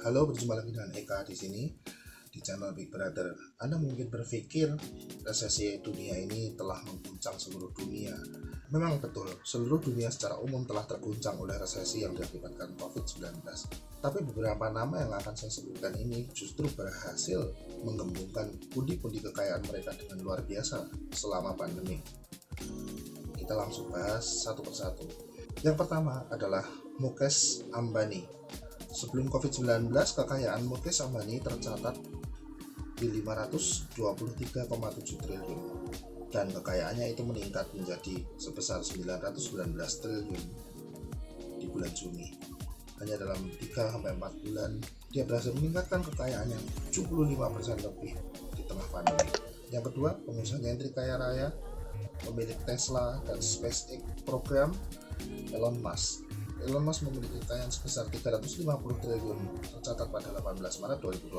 Halo, berjumpa lagi dengan Eka di sini di channel Big Brother. Anda mungkin berpikir resesi dunia ini telah mengguncang seluruh dunia. Memang betul, seluruh dunia secara umum telah terguncang oleh resesi yang diakibatkan COVID-19. Tapi beberapa nama yang akan saya sebutkan ini justru berhasil menggembungkan pundi-pundi kekayaan mereka dengan luar biasa selama pandemi. Kita langsung bahas satu persatu. Yang pertama adalah Mukesh Ambani. Sebelum COVID-19, kekayaan Mukesh Ambani tercatat di 523,7 triliun dan kekayaannya itu meningkat menjadi sebesar 919 triliun di bulan Juni. Hanya dalam 3-4 bulan dia berhasil meningkatkan kekayaannya 75% lebih di tengah pandemi. Yang kedua, pengusaha nyentrik kaya raya, pemilik Tesla dan SpaceX program, Elon Musk. Elon Musk memiliki kekayaan sebesar 350 triliun tercatat pada 18 Maret 2020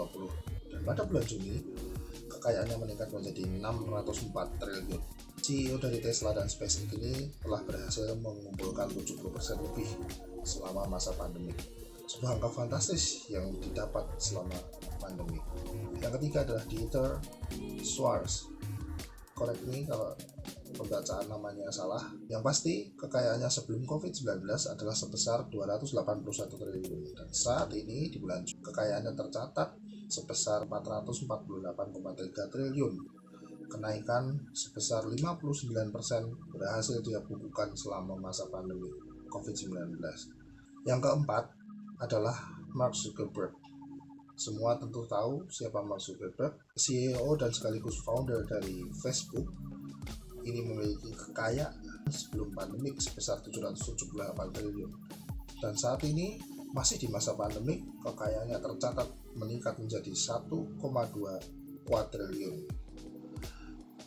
dan pada bulan Juni kekayaannya meningkat menjadi 604 triliun. CEO dari Tesla dan SpaceX ini telah berhasil mengumpulkan 70% lebih selama masa pandemi. Sebuah angka fantastis yang didapat selama pandemi. Yang ketiga adalah Dieter Schwartz. Correct me kalau pembacaan namanya salah. Yang pasti kekayaannya sebelum COVID-19 adalah sebesar 281 triliun dan saat ini di bulan Juni kekayaannya tercatat sebesar 448,3 triliun. Kenaikan sebesar 59% berhasil dia bukukan selama masa pandemi COVID-19. Yang keempat adalah Mark Zuckerberg. Semua tentu tahu siapa Mark Zuckerberg, CEO dan sekaligus founder dari Facebook. Ini memiliki kekayaan sebelum pandemik sebesar 778 triliun dan saat ini masih di masa pandemik kekayaannya tercatat meningkat menjadi 1,2 kuadriliun.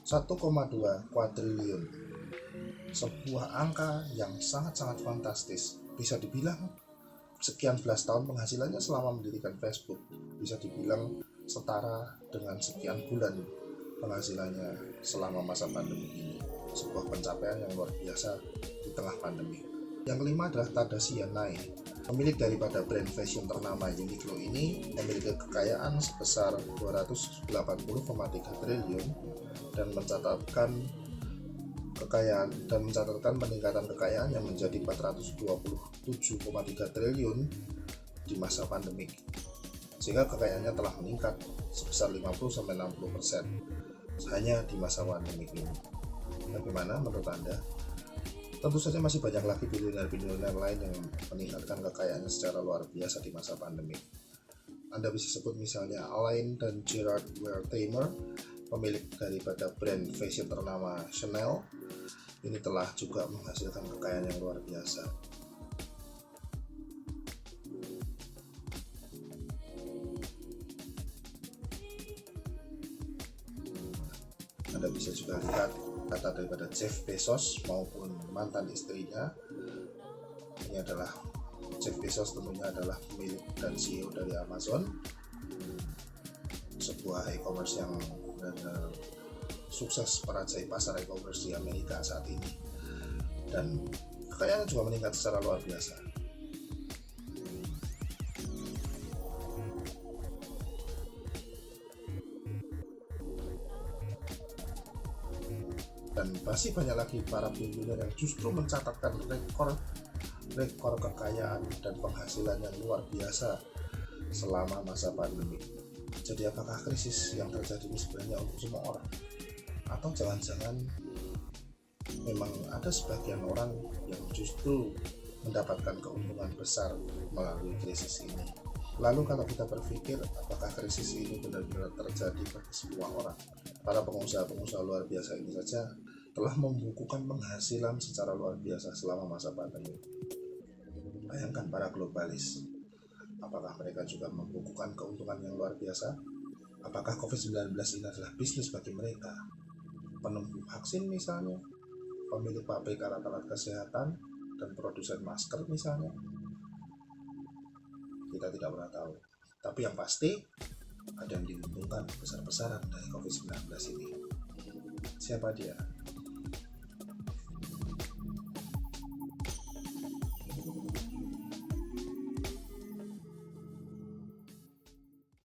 1,2 kuadriliun, sebuah angka yang sangat-sangat fantastis. Bisa dibilang sekian belas tahun penghasilannya selama mendirikan Facebook bisa dibilang setara dengan sekian bulan penghasilannya selama masa pandemi ini. Sebuah pencapaian yang luar biasa di tengah pandemi. Yang kelima adalah Tadashi Yanai. Pemilik daripada brand fashion ternama Uniqlo ini memiliki kekayaan sebesar 280,3 triliun dan mencatatkan peningkatan kekayaan yang menjadi 427,3 triliun di masa pandemik. Sehingga kekayaannya telah meningkat sebesar 50-60% hanya di masa pandemi ini. Bagaimana menurut Anda? Tentu saja masih banyak lagi bilioner-bilioner lain yang meningkatkan kekayaannya secara luar biasa di masa pandemi. Anda bisa sebut misalnya Alain dan Gerard Wertheimer, pemilik daripada brand fashion ternama Chanel. Ini telah juga menghasilkan kekayaan yang luar biasa. Anda bisa juga lihat data daripada Jeff Bezos maupun mantan istrinya. Ini adalah Jeff Bezos, tentunya adalah pemilik dan CEO dari Amazon, sebuah e-commerce yang benar-benar sukses merajai pasar e-commerce di Amerika saat ini, dan kekayaannya juga meningkat secara luar biasa. Dan masih banyak lagi para bilioner yang justru mencatatkan rekor kekayaan dan penghasilan yang luar biasa selama masa pandemi. Jadi apakah krisis yang terjadi ini sebenarnya untuk semua orang? Atau jangan-jangan memang ada sebagian orang yang justru mendapatkan keuntungan besar melalui krisis ini? Lalu kalau kita berpikir apakah krisis ini benar-benar terjadi bagi semua orang? Para pengusaha-pengusaha luar biasa ini saja telah membukukan penghasilan secara luar biasa selama masa pandemi. Bayangkan para globalis, apakah mereka juga membukukan keuntungan yang luar biasa? Apakah COVID-19 ini adalah bisnis bagi mereka? Penemuh vaksin misalnya, pemilik pabrik alat-alat kesehatan, dan produsen masker misalnya? Kita tidak pernah tahu. Tapi yang pasti, ada yang diuntungkan besar-besaran dari COVID-19 ini. Siapa dia?